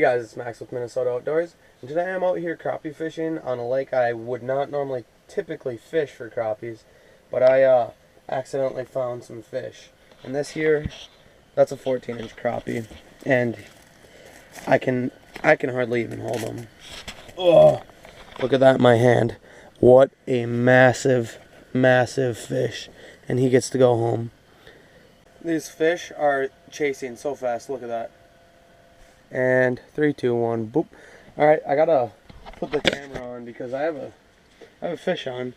Hey guys, it's Max with Minnesota Outdoors, and today I'm out here crappie fishing on a lake I would not normally typically fish for crappies, but I accidentally found some fish. And this here, that's a 14-inch crappie, and I can hardly even hold them. Oh, look at that in my hand. What a massive, massive fish, and he gets to go home. These fish are chasing so fast, look at that. And 3, 2, 1, boop. Alright, I gotta put the camera on because I have a fish on.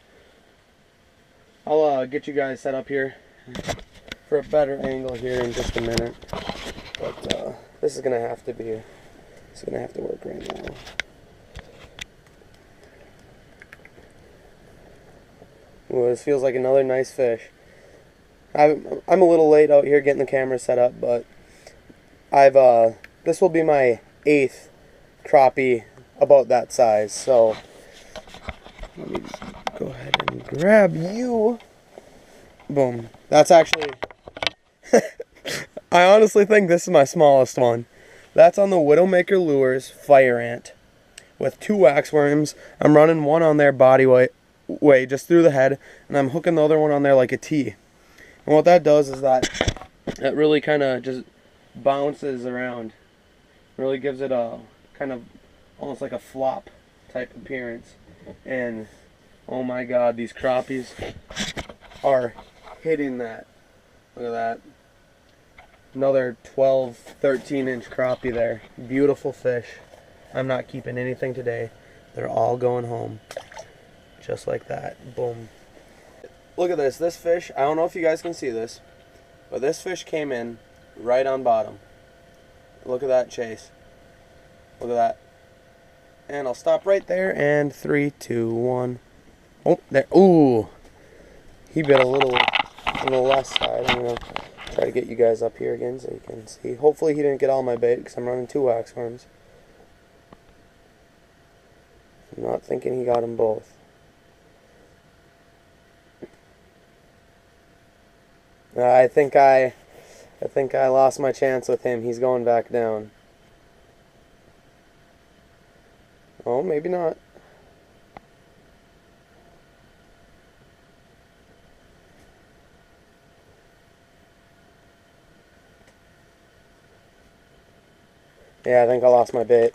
I'll get you guys set up here for a better angle here in just a minute. But this is gonna have to work right now. Ooh, this feels like another nice fish. I'm a little late out here getting the camera set up, but this will be my 8th crappie about that size, so let me go ahead and grab you. Boom. That's actually, I honestly think this is my smallest one. That's on the Widowmaker Lures Fire Ant with 2 waxworms. I'm running one on there body weight just through the head, and I'm hooking the other one on there like a T. And what that does is that it really kind of just bounces around. Really gives it a kind of almost like a flop type appearance. And oh my god, these crappies are hitting that. Look at that. Another 12, 13-inch crappie there. Beautiful fish. I'm not keeping anything today. They're all going home. Just like that. Boom. Look at this. This fish, I don't know if you guys can see this, but this fish came in right on bottom. Look at that chase. Look at that. And I'll stop right there. And 3, 2, 1. Oh, there. Ooh. He bit a little on the left side. I'm going to try to get you guys up here again so you can see. Hopefully he didn't get all my bait because I'm running 2 waxworms. I'm not thinking he got them both. I think I lost my chance with him. He's going back down. Oh, maybe not. Yeah, I think I lost my bait.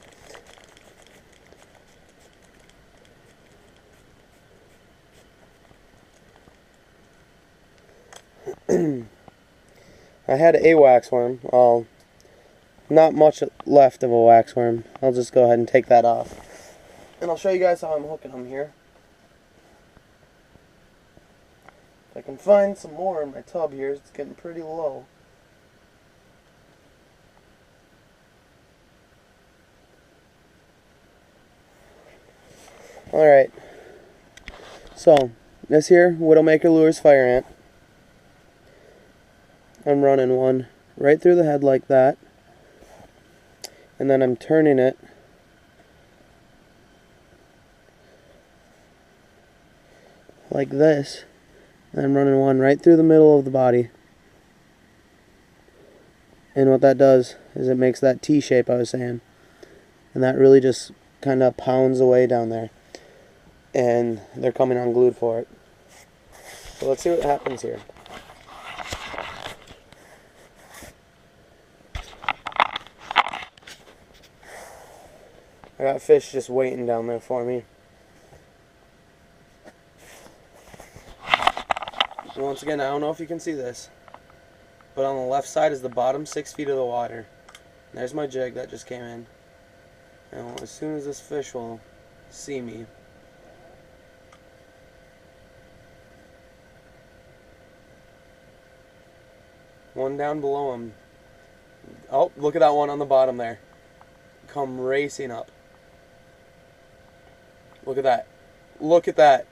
I had a waxworm. Well, not much left of a waxworm. I'll just go ahead and take that off. And I'll show you guys how I'm hooking them here. If I can find some more in my tub here, it's getting pretty low. Alright. So, this here, Widowmaker Lures Fire Ant. I'm running one right through the head like that. And then I'm turning it like this. And I'm running one right through the middle of the body. And what that does is it makes that T shape I was saying. And that really just kind of pounds away down there. And they're coming unglued for it. So let's see what happens here. I got fish just waiting down there for me. And once again, I don't know if you can see this, but on the left side is the bottom 6 feet of the water. And there's my jig that just came in. And as soon as this fish will see me, one down below him. Oh, look at that one on the bottom there. Come racing up. Look at that. Look at that.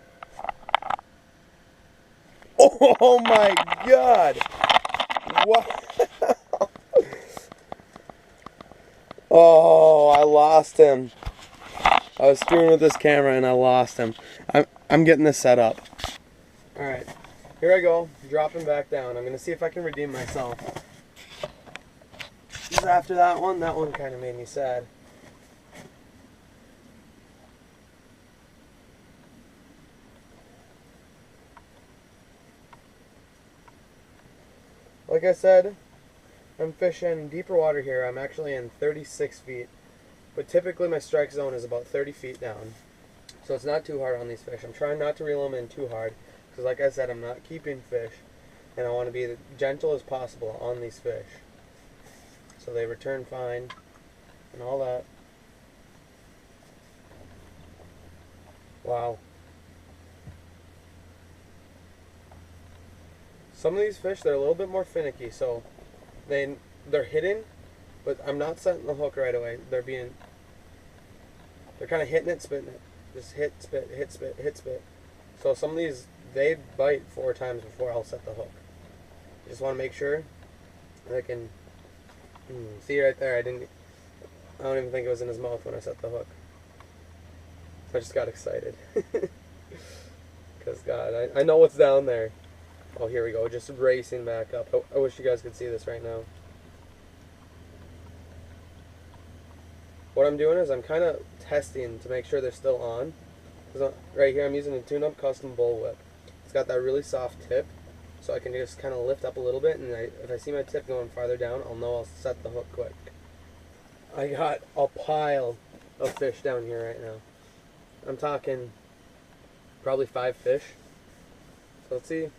Oh my god. What? Oh, I lost him. I was screwing with this camera and I lost him. I'm getting this set up. Alright. Here I go. Dropping back down. I'm going to see if I can redeem myself. Just after that one kind of made me sad. like I said, I'm fishing deeper water here. I'm actually in 36 feet, but typically my strike zone is about 30 feet down. So it's not too hard on these fish. I'm trying not to reel them in too hard because, like I said, I'm not keeping fish, and I want to be as gentle as possible on these fish. So they return fine and all that. Wow. Some of these fish, they're a little bit more finicky, so they're hidden, but I'm not setting the hook right away. They're kind of hitting it, spitting it. Just hit, spit, hit, spit, hit, spit. So some of these, they bite 4 times before I'll set the hook. I just want to make sure I can see right there. I don't even think it was in his mouth when I set the hook. I just got excited. Because, God, I know what's down there. Oh, here we go. Just racing back up. I wish you guys could see this right now. What I'm doing is I'm kind of testing to make sure they're still on. Because right here I'm using a tune-up custom bullwhip. It's got that really soft tip, so I can just kind of lift up a little bit, and if I see my tip going farther down, I'll know I'll set the hook quick. I got a pile of fish down here right now. I'm talking probably 5 fish. So let's see if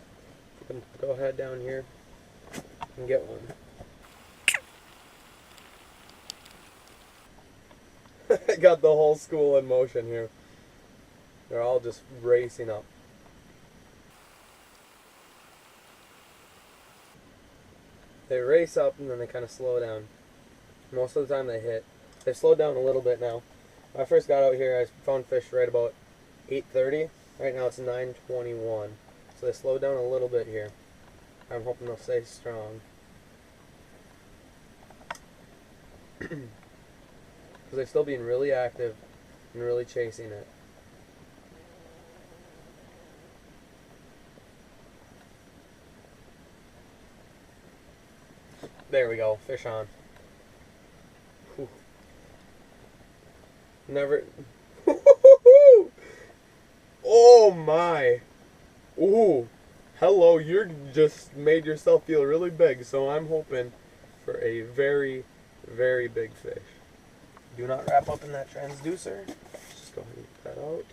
we can go ahead down here and get one. I got the whole school in motion here. They're all just racing up. They race up and then they kind of slow down. Most of the time they hit. They've slowed down a little bit now. When I first got out here, I found fish right about 8:30. Right now it's 9:21. So they slowed down a little bit here. I'm hoping they'll stay strong. Because they're still being really active and really chasing it. There we go, fish on. Whew. Never. Oh my. Ooh. Hello, you just made yourself feel really big, so I'm hoping for a very, very big fish. Do not wrap up in that transducer. Just go ahead and get that out.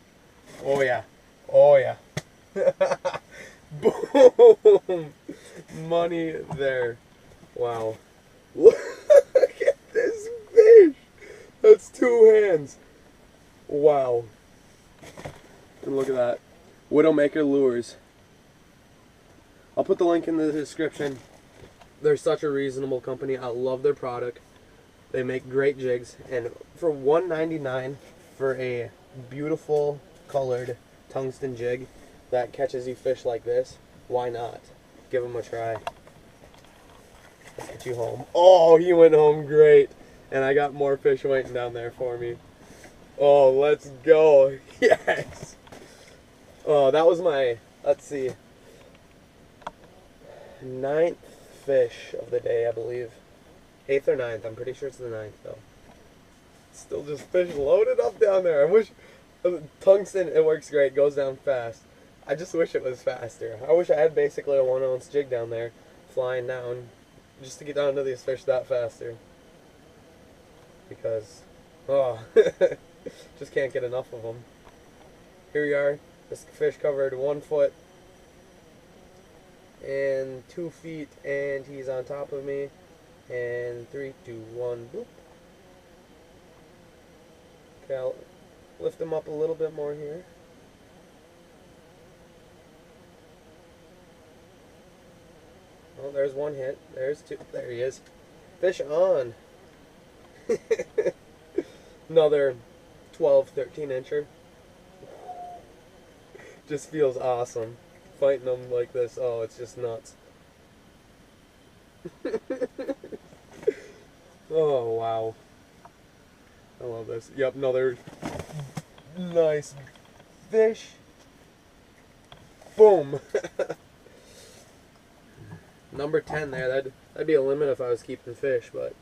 Oh yeah. Oh yeah. Boom. Money there. Wow. Look at this fish. That's 2 hands. Wow. And look at that. Widowmaker lures. I'll put the link in the description. They're such a reasonable company. I love their product. They make great jigs, and for $1.99 for a beautiful colored tungsten jig that catches you fish like this, why not? Give them a try. Let's get you home. Oh, he went home great, and I got more fish waiting down there for me. Oh, let's go. Yes. Oh, that was my, let's see, 9th fish of the day, I believe. 8th or 9th. I'm pretty sure it's the 9th, though. Still just fish loaded up down there. I wish, tungsten, it works great, goes down fast. I just wish it was faster. I wish I had basically a 1-ounce jig down there, flying down, just to get down to these fish that faster. Because, oh, just can't get enough of them. Here we are. This fish covered 1 foot and 2 feet, and he's on top of me. And 3, 2, 1, boop. Okay, I'll lift him up a little bit more here. Oh, there's 1 hit. There's 2. There he is. Fish on. Another 12, 13 incher. Just feels awesome. Fighting them like this. Oh, it's just nuts. Oh, wow. I love this. Yep, another nice fish. Boom. Number 10 there. That'd be a limit if I was keeping fish, but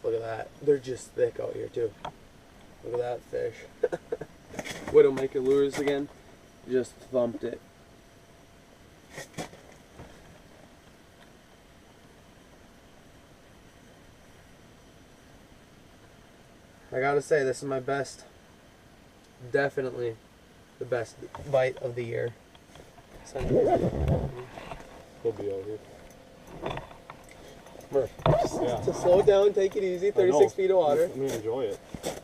look at that. They're just thick out here, too. Look at that fish. Widowmaker lures again. Just thumped it. I gotta say, this is my best, definitely the best bite of the year. He'll be out here. Murph, Yeah. to slow down, take it easy, 36 feet of water. I'm gonna enjoy it. Don't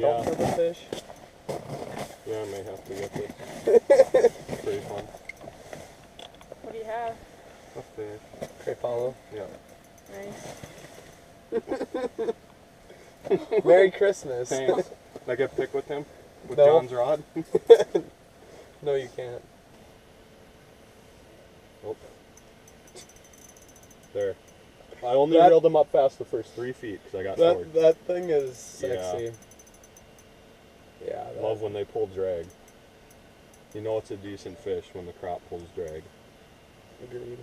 Yeah. kill the fish. Yeah, I may have to get this. Pretty fun. What do you have? A fish. Great follow. Yeah. Nice. Merry Christmas. Thanks. Can I get pick with him? With No. John's rod? No, you can't. Nope. There. I only That- reeled him up fast the first 3 feet because I got bored. That thing is sexy. Yeah. Love when they pull drag. You know it's a decent fish when the crop pulls drag. Agreed.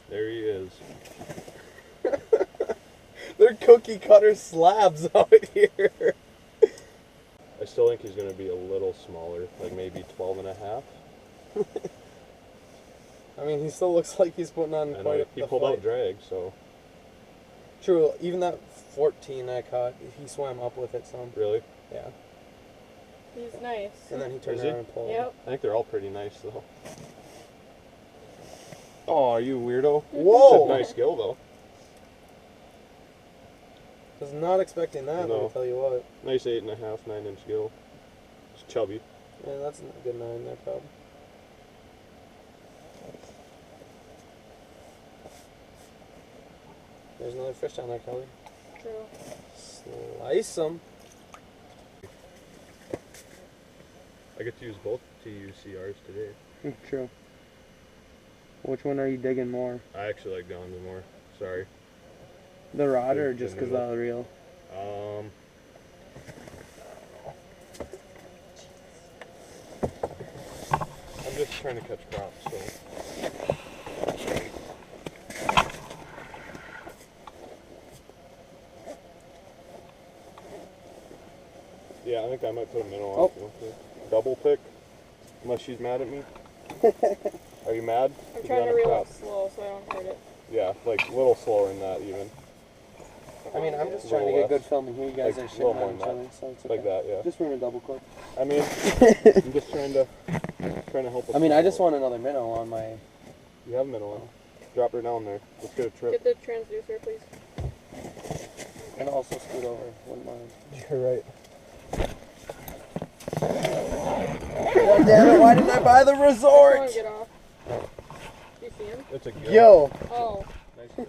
There he is. They're cookie cutter slabs out here. I still think he's going to be a little smaller, like maybe 12 and a half. I mean, he still looks like he's putting on I know quite he a pulled fight. out drag, so True, even that 14 I caught, he swam up with it some. really. Yeah. He's nice. And then he turned Is he? around and pulled. Yep. I think they're all pretty nice though. Oh, you weirdo. Whoa! It's a nice gill though. Was not expecting that, let No. me tell you what. Nice 8.5, 9-inch gill. It's chubby. Yeah, that's a good 9 there, Cub. There's another fish down there, Kelly. True. Slice them. I get to use both TUCRs today. True. Which one are you digging more? I actually like John's more. Sorry. The rod or The just because noodle. of the reel? I'm just trying to catch crops, so. Yeah, I think I might put a minnow on. Oh. Double pick, unless she's mad at me. Are you mad? I'm You trying got to a reel crop. it slow so I don't hurt it. Yeah, like a little slower than that even. I mean, I'm just A trying to little get good less. filming here. You guys Like, are a little shitting more on each than other, so it's okay. Like that, yeah. Just run a double clip. I mean, I'm just trying to help us. I mean, I just out. want another minnow on my... You have a minnow on. Drop her down there. Let's get a trip. Get the transducer, please. And also scoot over, wouldn't mind. You're right. God damn it, why didn't I buy the Come on, resort? get off. Do you see him? It's a gill. Yo. Oh. Nice gill.